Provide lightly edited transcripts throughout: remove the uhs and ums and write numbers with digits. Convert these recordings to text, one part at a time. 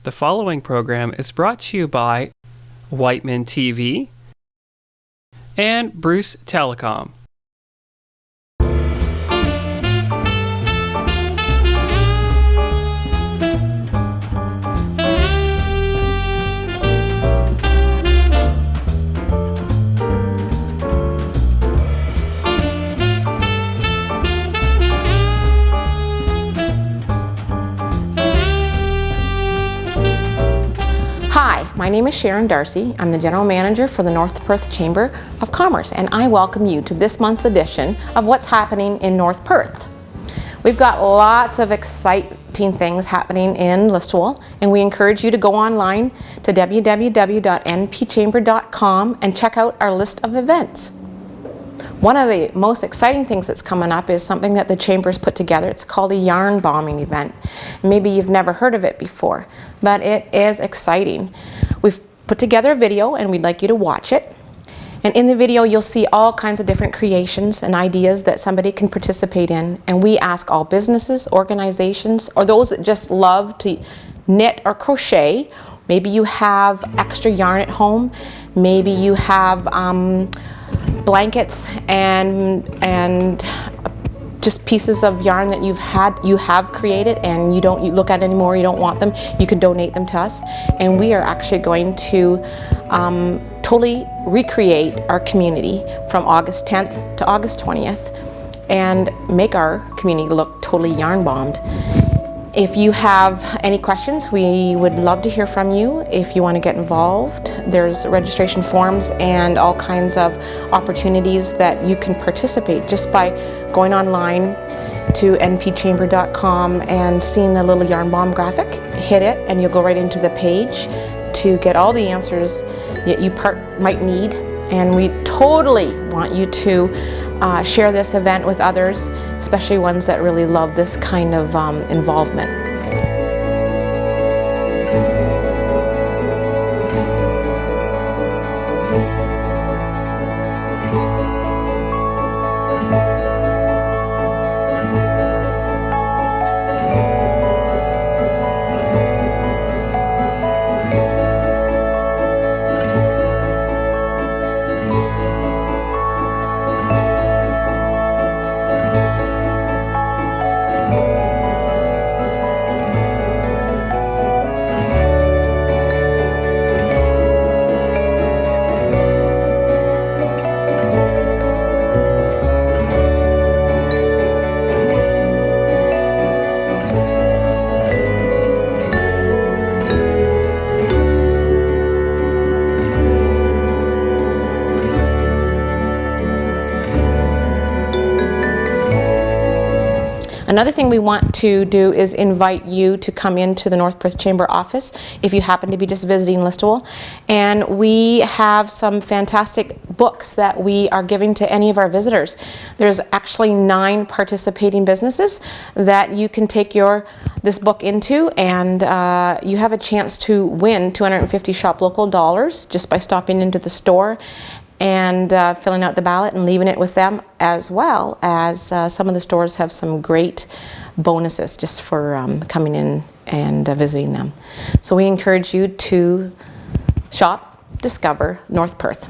The following program is brought to you by Wightman TV and Bruce Telecom. Hi, my name is Sharon Darcy. I'm the General Manager for the North Perth Chamber of Commerce, and I welcome you to this month's edition of What's Happening in North Perth. We've got lots of exciting things happening in Listowel, and we encourage you to go online to www.npchamber.com and check out our list of events. One of the most exciting things that's coming up is something that the Chamber's put together. It's called a yarn bombing event. Maybe you've never heard of it before, but it is exciting. We've put together a video and we'd like you to watch it. And in the video you'll see all kinds of different creations and ideas that somebody can participate in. And we ask all businesses, organizations, or those that just love to knit or crochet. Maybe you have extra yarn at home. Maybe you have blankets and just pieces of yarn that you have created and you look at anymore, you don't want them, you can donate them to us. And we are actually going to totally recreate our community from August 10th to August 20th and make our community look totally yarn bombed. If you have any questions, we would love to hear from you. If you want to get involved, there's registration forms and all kinds of opportunities that you can participate just by going online to npchamber.com and seeing the little yarn bomb graphic. Hit it and you'll go right into the page to get all the answers that you might need. And we totally want you to share this event with others, especially ones that really love this kind of involvement. Another thing we want to do is invite you to come into the North Perth Chamber office if you happen to be just visiting Listowel. And we have some fantastic books that we are giving to any of our visitors. There's actually 9 participating businesses that you can take this book into, and you have a chance to win 250 Shop Local dollars just by stopping into the store and filling out the ballot and leaving it with them, as well as some of the stores have some great bonuses just for coming in and visiting them. So we encourage you to shop, discover North Perth.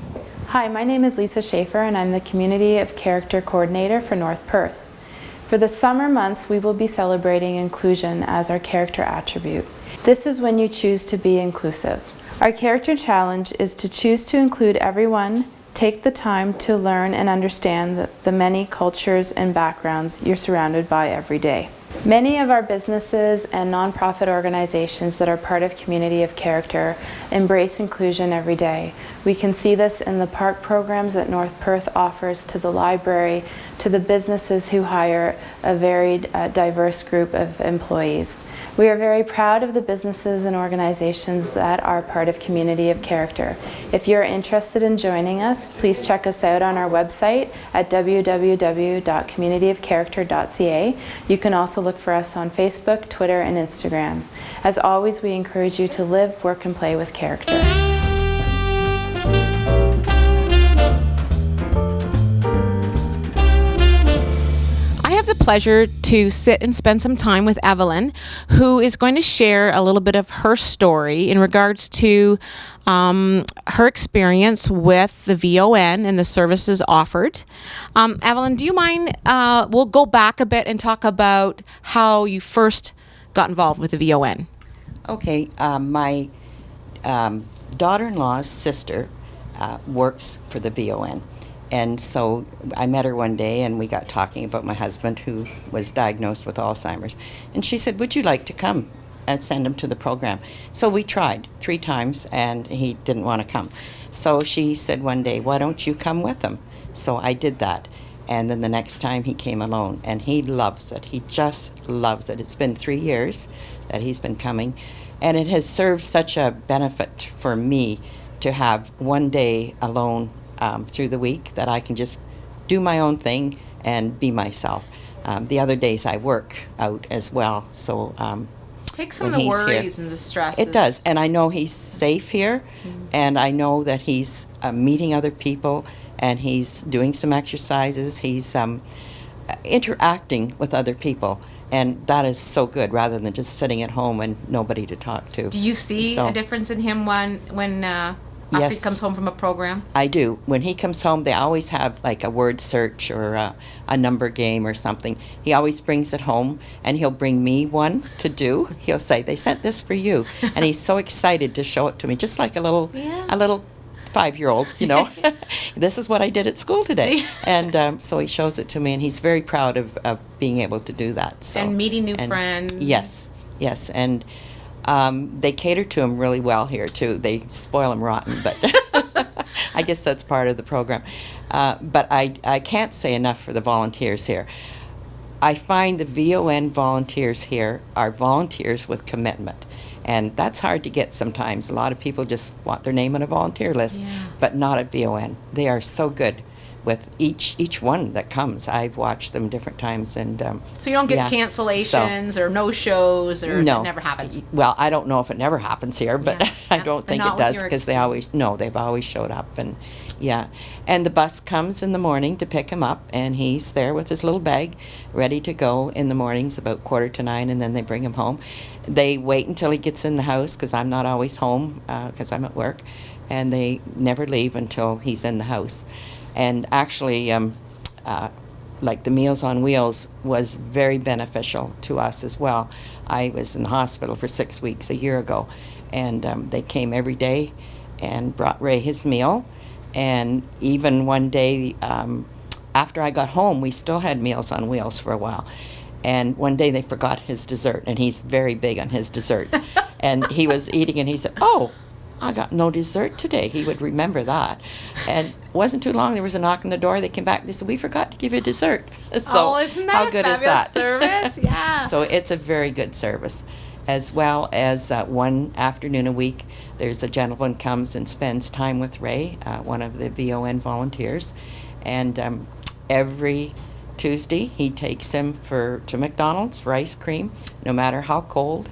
Hi, my name is Lisa Schaefer and I'm the Community of Character Coordinator for North Perth. For the summer months we will be celebrating inclusion as our character attribute. This is when you choose to be inclusive. Our character challenge is to choose to include everyone. Take the time to learn and understand the many cultures and backgrounds you're surrounded by every day. Many of our businesses and nonprofit organizations that are part of Community of Character embrace inclusion every day. We can see this in the park programs that North Perth offers, to the library, to the businesses who hire a varied, diverse group of employees. We are very proud of the businesses and organizations that are part of Community of Character. If you're interested in joining us, please check us out on our website at www.communityofcharacter.ca. You can also look for us on Facebook, Twitter, and Instagram. As always, we encourage you to live, work, and play with character. I have the pleasure to sit and spend some time with Evelyn, who is going to share a little bit of her story in regards to her experience with the VON and the services offered. Evelyn, do you mind? We'll go back a bit and talk about how you first got involved with the VON. Okay, my daughter-in-law's sister works for the VON. And so I met her one day and we got talking about my husband who was diagnosed with Alzheimer's. And she said, would you like to come and send him to the program? So we tried 3 times and he didn't want to come. So she said one day, why don't you come with him? So I did that. And then the next time he came alone and he loves it. He just loves it. It's been 3 years that he's been coming. And it has served such a benefit for me to have one day alone through the week that I can just do my own thing and be myself. The other days I work out as well, so Take some of the worries and the stresses. it does, and I know he's safe here, and I know that he's meeting other people, and he's doing some exercises, he's interacting with other people, and that is so good, rather than just sitting at home and nobody to talk to. Do you see So- a difference in him when after he Yes. comes home from a program? I do. When he comes home, they always have like a word search or a number game or something. He always brings it home, and he'll bring me one to do. He'll say, "They sent this for you," and he's so excited to show it to me, just like a little 5-year-old. You know, this is what I did at school today, and so he shows it to me, and he's very proud of being able to do that. So And meeting new friends. Yes, yes, and. They cater to him really well here too. They spoil him rotten, but I guess that's part of the program. But I can't say enough for the volunteers here. I find the VON volunteers here are volunteers with commitment. And that's hard to get sometimes. A lot of people just want their name on a volunteer list, but not at VON. They are so good with each one that comes. I've watched them different times, and So you don't get yeah. cancellations or no-shows, or No. that never happens? Well, I don't know if it never happens here, but Yeah, I yeah. don't But think not it with does, your because they've always showed up, and yeah. And the bus comes in the morning to pick him up, and he's there with his little bag, ready to go in the mornings about 8:45, and then they bring him home. They wait until he gets in the house, because I'm not always home, because I'm at work, and they never leave until he's in the house. And actually, like the Meals on Wheels was very beneficial to us as well. I was in the hospital for 6 weeks a year ago, and they came every day and brought Ray his meal. And even one day, after I got home, we still had Meals on Wheels for a while. And one day they forgot his dessert, and he's very big on his desserts. And he was eating, and he said, "Oh, I got no dessert today." He would remember that. And it wasn't too long, there was a knock on the door. They came back, they said, "We forgot to give you dessert." So isn't that how a good is fabulous that? service? Yeah. So it's a very good service. As well as one afternoon a week, there's a gentleman comes and spends time with Ray, one of the VON volunteers. And every Tuesday, he takes him to McDonald's for ice cream, no matter how cold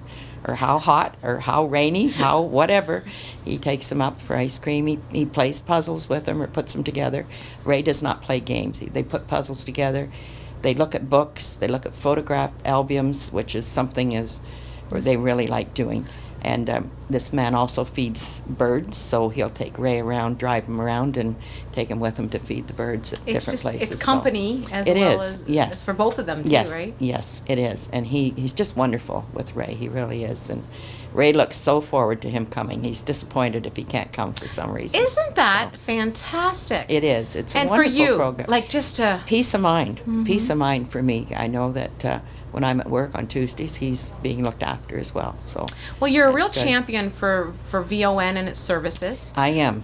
or how hot or how rainy, how whatever. He takes them up for ice cream. He plays puzzles with them or puts them together. Ray does not play games. They put puzzles together. They look at books. They look at photograph albums, which is something where they really like doing. And this man also feeds birds, so he'll take Ray around, drive him around, and take him with him to feed the birds at different places. It's So company as it well is, as yes. for both of them too, Yes, right? yes, it is. And he's just wonderful with Ray. He really is. And Ray looks so forward to him coming. He's disappointed if he can't come for some reason. Isn't that So, fantastic? it is. It's a and for wonderful you, program. like just to Peace of mind. Peace of mind for me. I know that when I'm at work on Tuesdays, he's being looked after as well. So well, you're a that's real good. champion for VON and its services. I am.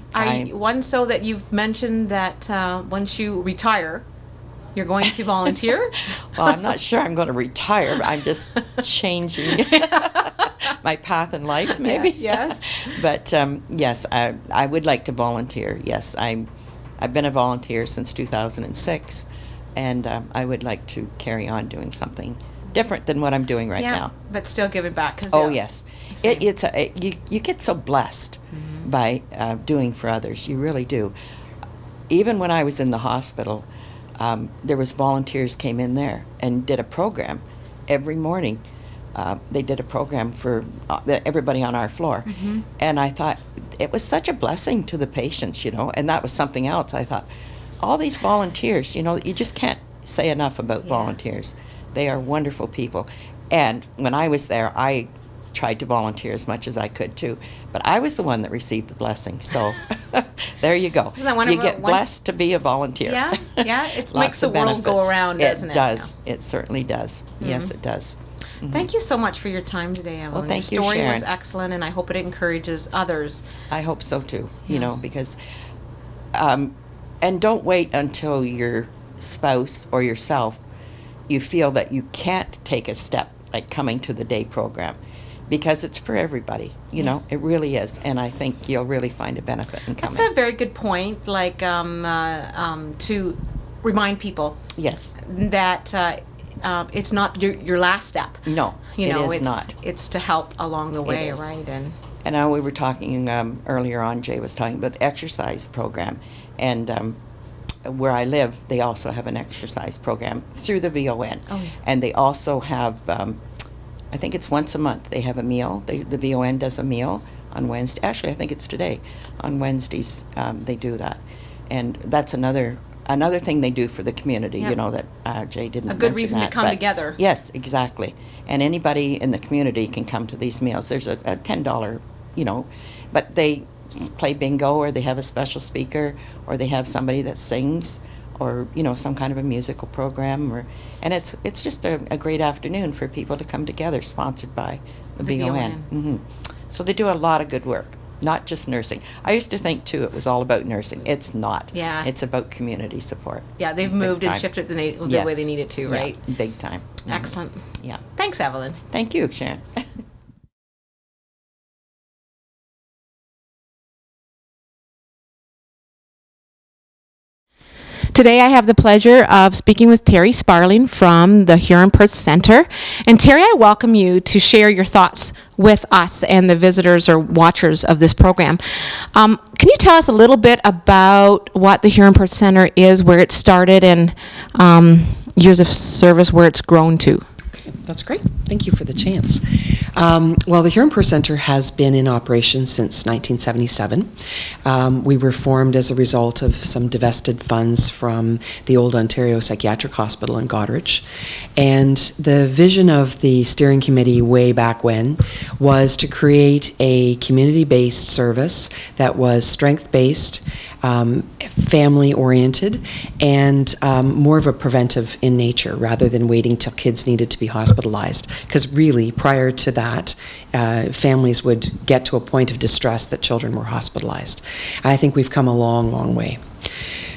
One, so that you've mentioned that once you retire, you're going to volunteer. Well, I'm not sure I'm going to retire. But I'm just changing my path in life, maybe. Yes. But yes, I would like to volunteer. Yes, I've been a volunteer since 2006, and I would like to carry on doing something different than what I'm doing right now. But still giving back. 'Cause, Oh yeah, yes, same. you get so blessed by doing for others. You really do. Even when I was in the hospital, there was volunteers came in there and did a program every morning. They did a program for everybody on our floor. And I thought it was such a blessing to the patients, and that was something else. I thought, all these volunteers, you just can't say enough about volunteers. They are wonderful people. And when I was there, I tried to volunteer as much as I could too, but I was the one that received the blessing. So there you go. Isn't that wonderful? You get blessed to be a volunteer. Yeah. It Lots makes the of world go benefits. around, doesn't it? It does. It certainly does. Yes, it does. Thank you so much for your time today, Evelyn. Well, thank you, Your story Sharon. was excellent, and I hope it encourages others. I hope so too, because, and don't wait until your spouse or yourself, you feel that you can't take a step like coming to the day program, because it's for everybody, it really is. And I think you'll really find a benefit in coming. That's a very good point, to remind people Yes. that it's not your last step. No, it is not. It's to help along the way, is. right? And now we were talking earlier on, Jay was talking about the exercise program. And where I live, they also have an exercise program through the VON. Oh, yeah. And they also have, I think it's once a month, they have a meal. The VON does a meal on Wednesday. Actually, I think it's today. On Wednesdays, they do that. And that's another thing they do for the community, Yep. that Jay didn't mention. A good reason to that, come but together. Yes, exactly. And anybody in the community can come to these meals. There's a $10, but they play bingo, or they have a special speaker, or they have somebody that sings, or some kind of a musical program, and it's just a great afternoon for people to come together, sponsored by the VON. So they do a lot of good work. Not just nursing. I used to think, too, it was all about nursing. It's not. Yeah. It's about community support. Yeah, they've Big moved and time. shifted the way they need it to, Yeah, right? big time. Excellent. Yeah. Thanks, Evelyn. Thank you, Sharon. Today I have the pleasure of speaking with Terri Sparling from the Huron Perth Center. And Terri, I welcome you to share your thoughts with us and the visitors or watchers of this program. Can you tell us a little bit about what the Huron Perth Center is, where it started, and years of service, where it's grown to? That's great. Thank you for the chance. Well, the Huron Perth Center has been in operation since 1977. We were formed as a result of some divested funds from the old Ontario Psychiatric Hospital in Goderich. And the vision of the steering committee way back when was to create a community-based service that was strength-based, family-oriented, and more of a preventive in nature, rather than waiting till kids needed to be hospitalized. Because really, prior to that, families would get to a point of distress that children were hospitalized. I think we've come a long, long way.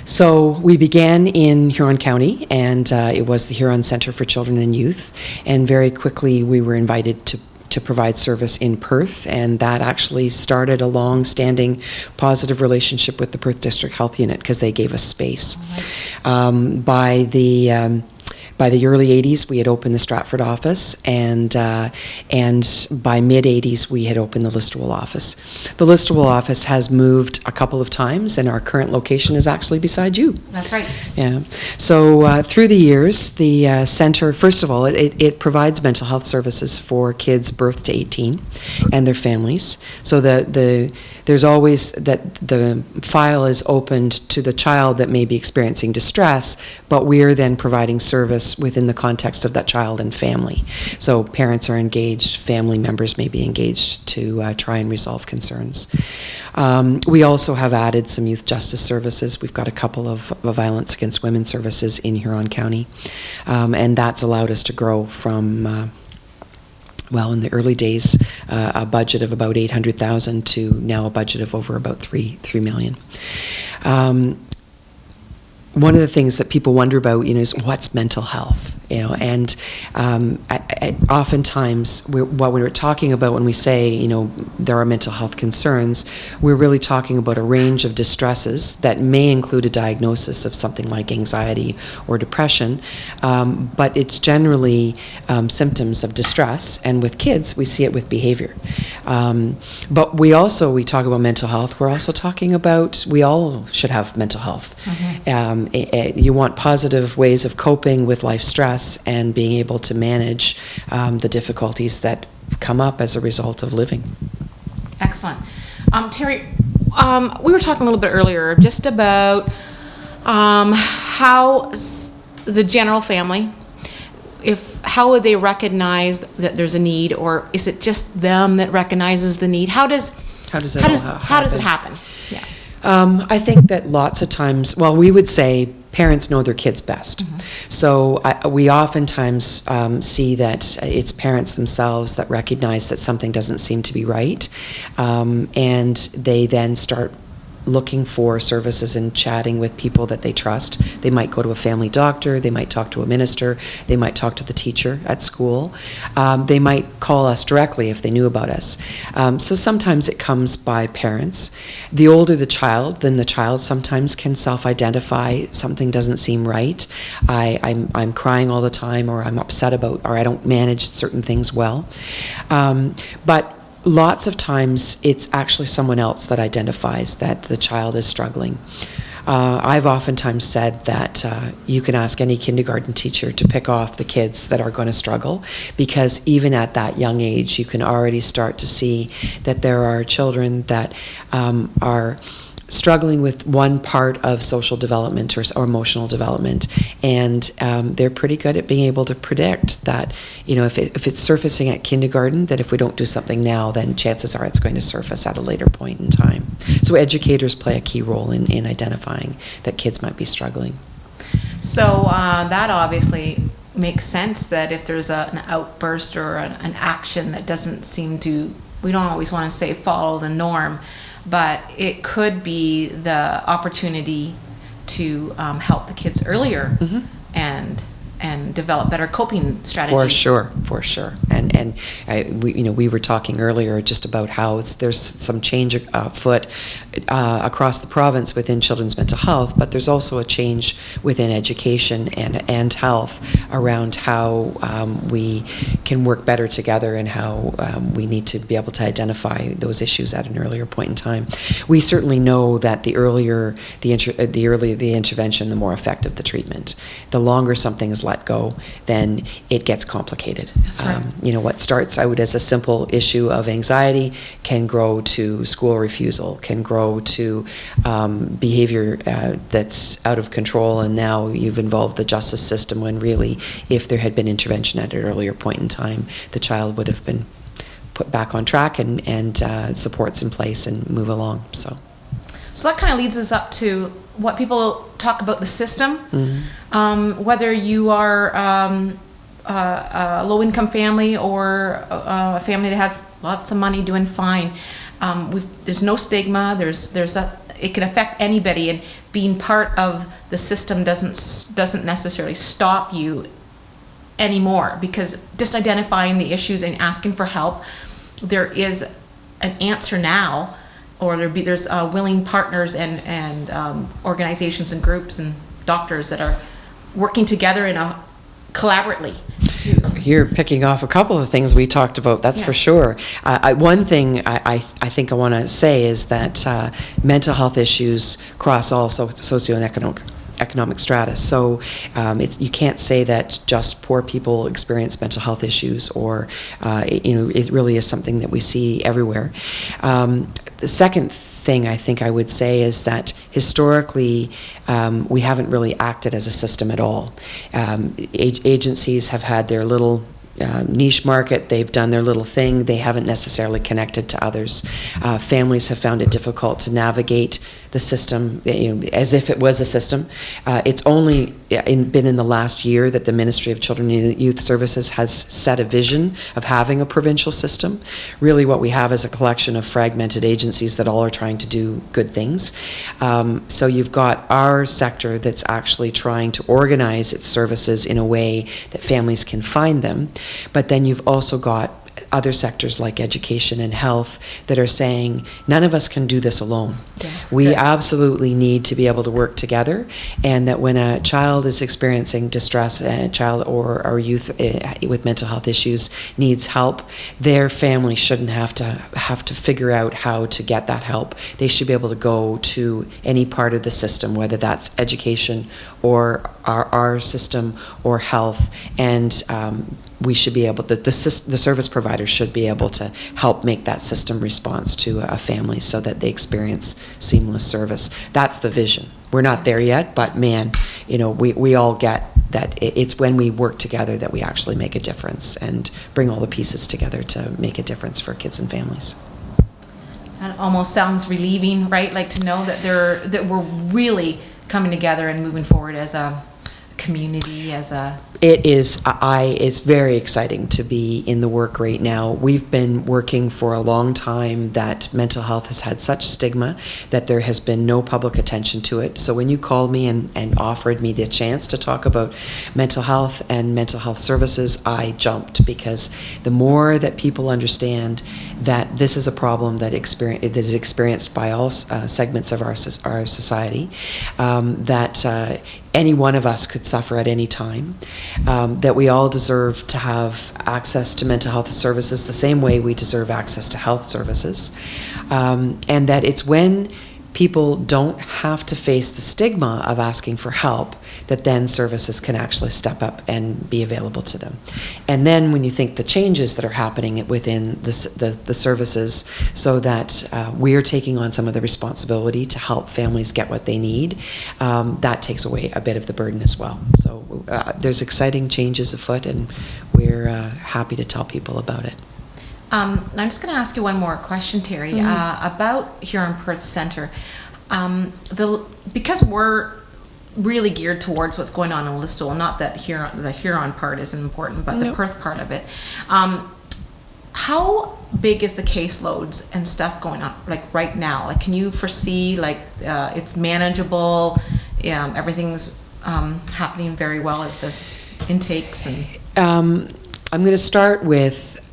So we began in Huron County, and it was the Huron Centre for Children and Youth, and very quickly we were invited to provide service in Perth, and that actually started a long-standing positive relationship with the Perth District Health Unit, because they gave us space. By the early 80s, we had opened the Stratford office, and by mid-80s, we had opened the Listowel office. The Listowel office has moved a couple of times, and our current location is actually beside you. That's right. Yeah. So through the years, the center, first of all, it provides mental health services for kids birth to 18 and their families. So there's always that the file is opened to the child that may be experiencing distress, but we are then providing service within the context of that child and family. So parents are engaged, family members may be engaged to try and resolve concerns. We also have added some youth justice services. We've got a couple of violence against women services in Huron County, and that's allowed us to grow from in the early days, a budget of about $800,000 to now a budget of over about $3 million. One of the things that people wonder about, is what's mental health? And oftentimes what we're talking about when we say, there are mental health concerns, we're really talking about a range of distresses that may include a diagnosis of something like anxiety or depression, but it's generally symptoms of distress, and with kids, we see it with behavior. But we talk about mental health, we're also talking about, we all should have mental health. You want positive ways of coping with life stress and being able to manage the difficulties that come up as a result of living. Excellent. Terri, we were talking a little bit earlier just about how the general family, how would they recognize that there's a need, or is it just them that recognizes the need? How does it happen? Yeah. I think that lots of times, we would say parents know their kids best. So we oftentimes see that it's parents themselves that recognize that something doesn't seem to be right, and they then start looking for services and chatting with people that they trust. They might go to a family doctor, they might talk to a minister, they might talk to the teacher at school. They might call us directly if they knew about us. So sometimes it comes by parents. The older the child, then the child sometimes can self-identify, something doesn't seem right. I'm crying all the time, or I'm upset about, or I don't manage certain things well. But lots of times it's actually someone else that identifies that the child is struggling. I've oftentimes said that you can ask any kindergarten teacher to pick off the kids that are going to struggle, because even at that young age you can already start to see that there are children that are struggling with one part of social development or emotional development, and they're pretty good at being able to predict that, if it's surfacing at kindergarten, that if we don't do something now, then chances are it's going to surface at a later point in time. So educators play a key role in identifying that kids might be struggling. So that obviously makes sense, that if there's an outburst or an action that doesn't seem to, we don't always want to say follow the norm, but it could be the opportunity to help the kids earlier and develop better coping strategies. For sure. And we were talking earlier just about how there's some change afoot across the province within children's mental health, but there's also a change within education and health around how we can work better together, and how we need to be able to identify those issues at an earlier point in time. We certainly know that the earlier the intervention, the more effective the treatment. The longer something is let go, then it gets complicated. That's right. What starts out as a simple issue of anxiety can grow to school refusal, can grow to behavior that's out of control, and now you've involved the justice system, when really, if there had been intervention at an earlier point in time, the child would have been put back on track and supports in place and move along. So that kind of leads us up to what people talk about the system. Whether you are a low-income family or a family that has lots of money doing fine, there's no stigma. It can affect anybody, and being part of the system doesn't necessarily stop you anymore, because just identifying the issues and asking for help, there is an answer now, or there's willing partners and organizations and groups and doctors that are working together collaboratively. You're picking off a couple of things we talked about, that's for sure. One thing I think I want to say is that mental health issues cross all socioeconomic strata. So you can't say that just poor people experience mental health issues, or it really is something that we see everywhere. The second thing I think I would say is that historically we haven't really acted as a system at all. Agencies have had their little niche market, they've done their little thing, they haven't necessarily connected to others. Families have found it difficult to navigate the system, as if it was a system. It's only been in the last year that the Ministry of Children and Youth Services has set a vision of having a provincial system. Really what we have is a collection of fragmented agencies that all are trying to do good things. So you've got our sector that's actually trying to organize its services in a way that families can find them, but then you've also got other sectors like education and health that are saying none of us can do this alone. Yeah, we good. absolutely need to be able to work together, and that when a child is experiencing distress, and a child or youth with mental health issues needs help, their family shouldn't have to figure out how to get that help. They should be able to go to any part of the system, whether that's education or our system or health, and we should be able, the service provider should be able to help make that system response to a family so that they experience seamless service. That's the vision. We're not there yet, but man, we all get that it's when we work together that we actually make a difference and bring all the pieces together to make a difference for kids and families. That almost sounds relieving, right? Like to know that we're really coming together and moving forward as a community, as a... It is, it's very exciting to be in the work right now. We've been working for a long time that mental health has had such stigma that there has been no public attention to it. So when you called me and offered me the chance to talk about mental health and mental health services, I jumped, because the more that people understand that this is a problem that is experienced by all segments of our society, that any one of us could suffer at any time, that we all deserve to have access to mental health services the same way we deserve access to health services, and that it's when people don't have to face the stigma of asking for help that then services can actually step up and be available to them. And then when you think the changes that are happening within the services, so that we are taking on some of the responsibility to help families get what they need, that takes away a bit of the burden as well. So there's exciting changes afoot, and we're happy to tell people about it. I'm just going to ask you one more question, Terri, about Huron Perth Centre. Because we're really geared towards what's going on in Listowel, not that the Huron part isn't important, but the Perth part of it. How big is the caseloads and stuff going on, like right now? Like, can you foresee, like, it's manageable, everything's happening very well at the intakes? And I'm going to start with...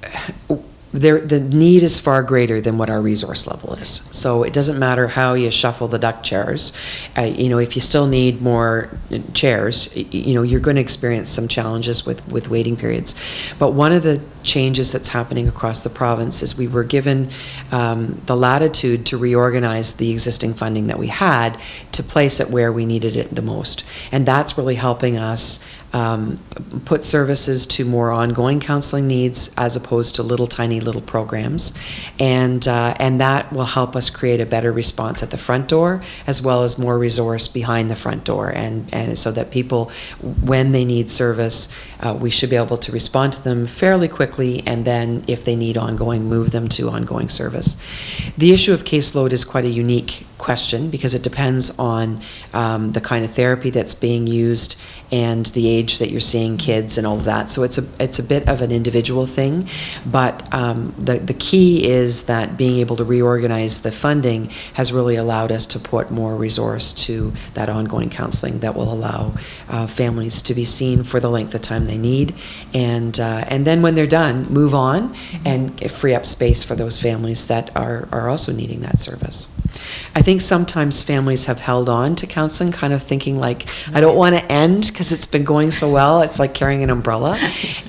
The need is far greater than what our resource level is. So it doesn't matter how you shuffle the deck chairs. If you still need more chairs, you're going to experience some challenges with waiting periods. But one of the changes that's happening across the province is we were given the latitude to reorganize the existing funding that we had to place it where we needed it the most. And that's really helping us put services to more ongoing counseling needs as opposed to tiny little programs, and that will help us create a better response at the front door as well as more resource behind the front door, and so that people, when they need service, we should be able to respond to them fairly quickly, and then if they need ongoing, move them to ongoing service. The issue of caseload is quite a unique question because it depends on the kind of therapy that's being used and the age that you're seeing kids and all of that. So it's a bit of an individual thing, but the key is that being able to reorganize the funding has really allowed us to put more resource to that ongoing counseling that will allow families to be seen for the length of time they need, and then when they're done, move on and free up space for those families that are also needing that service. I think sometimes families have held on to counseling kind of thinking like, I don't want to end because it's been going so well. It's like carrying an umbrella.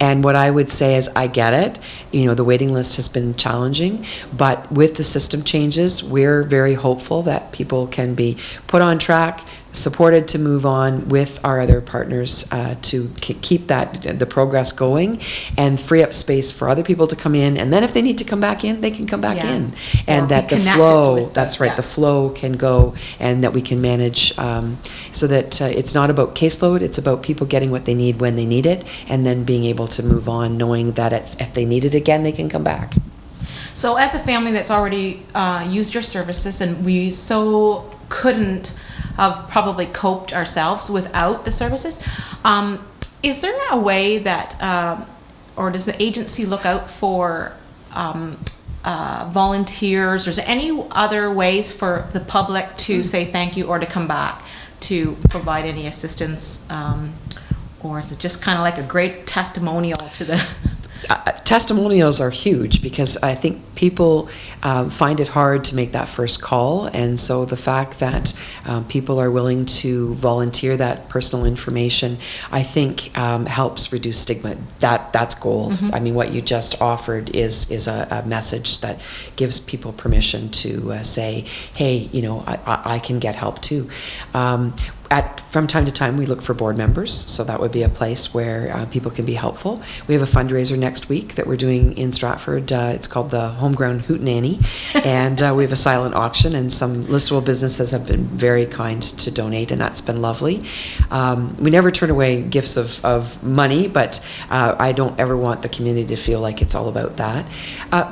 And what I would say is, I get it. The waiting list has been challenging, but with the system changes, we're very hopeful that people can be put on track, supported to move on with our other partners to keep the progress going and free up space for other people to come in, and then if they need to come back in, they can come back in, and that the flow, the flow can go, and that we can manage so that it's not about caseload, it's about people getting what they need when they need it, and then being able to move on knowing that if they need it again, they can come back. So as a family that's already used your services, and we so couldn't have probably coped ourselves without the services. Is there a way that, or does the agency look out for volunteers, or is there any other ways for the public to say thank you or to come back to provide any assistance, or is it just kind of like a great testimonial to the Testimonials are huge because I think people find it hard to make that first call, and so the fact that people are willing to volunteer that personal information, I think helps reduce stigma. That's gold. Mm-hmm. I mean, what you just offered is a message that gives people permission to say, hey, you know, I can get help too. From time to time, we look for board members, so that would be a place where people can be helpful. We have a fundraiser next week that we're doing in Stratford. It's called the Homegrown Hootenanny, and we have a silent auction, and some listable businesses have been very kind to donate, and that's been lovely. We never turn away gifts of money, but I don't ever want the community to feel like it's all about that.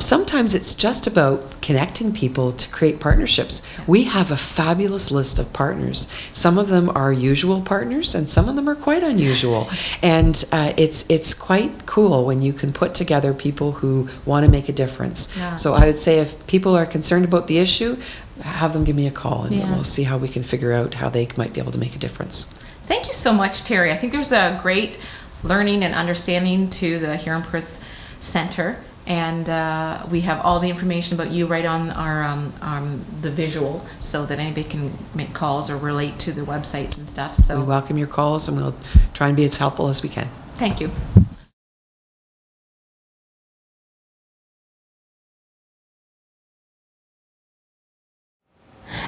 Sometimes it's just about connecting people to create partnerships. We have a fabulous list of partners. Some of them are usual partners, and some of them are quite unusual. And it's quite cool when you can put together people who want to make a difference. Yeah. So I would say if people are concerned about the issue, have them give me a call, and we'll see how we can figure out how they might be able to make a difference. Thank you so much, Terri. I think there's a great learning and understanding to the Huron Perth Center, and we have all the information about you right on our the visual, so that anybody can make calls or relate to the websites and stuff. So We welcome your calls, and we'll try and be as helpful as we can. thank you.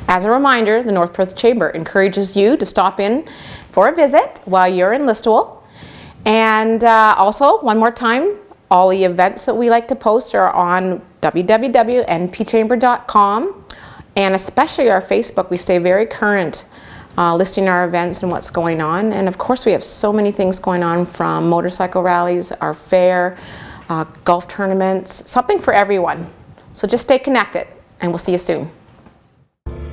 As a reminder, the North Perth Chamber encourages you to stop in for a visit while you're in Listowel. And also, one more time, all the events that we like to post are on www.npchamber.com, and especially our Facebook. We stay very current, listing our events and what's going on. And of course, we have so many things going on, from motorcycle rallies, our fair, golf tournaments, something for everyone. So just stay connected, and we'll see you soon.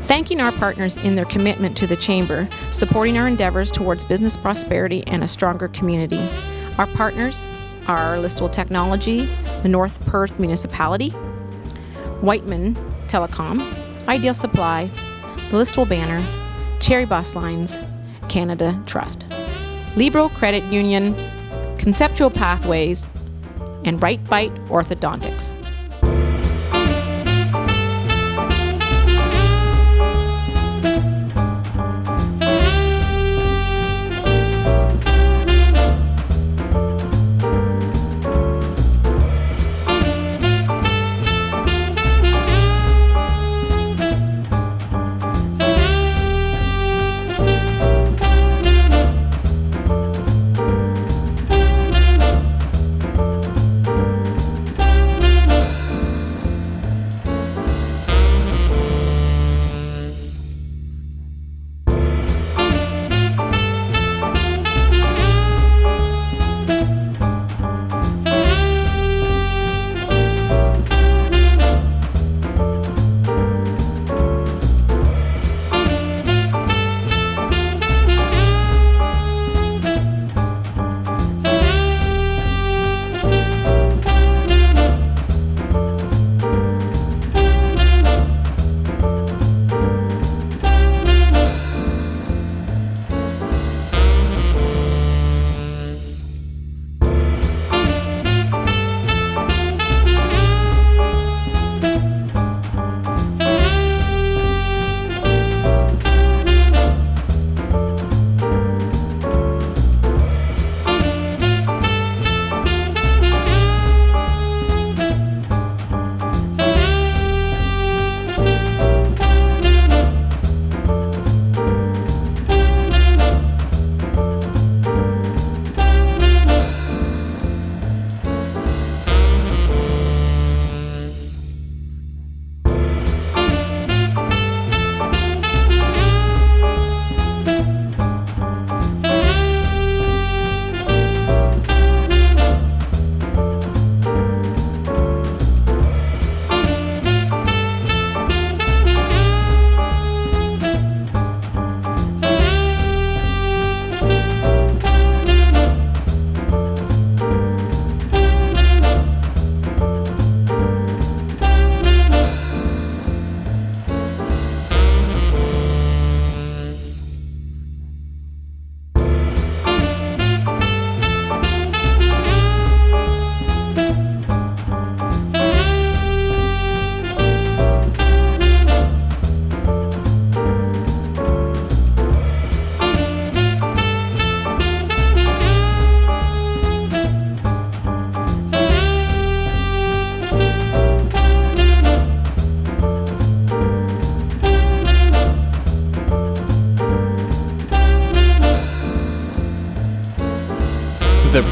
Thanking our partners in their commitment to the Chamber, supporting our endeavors towards business prosperity and a stronger community. Our partners are Listowel Technology, the North Perth Municipality, Wightman Telecom, Ideal Supply, the Listowel Banner, Cherry Bus Lines, Canada Trust, Libro Credit Union, Conceptual Pathways, and Right Bite Orthodontics.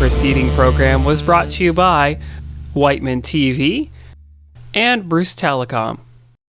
preceding program was brought to you by Wightman TV and Bruce Telecom.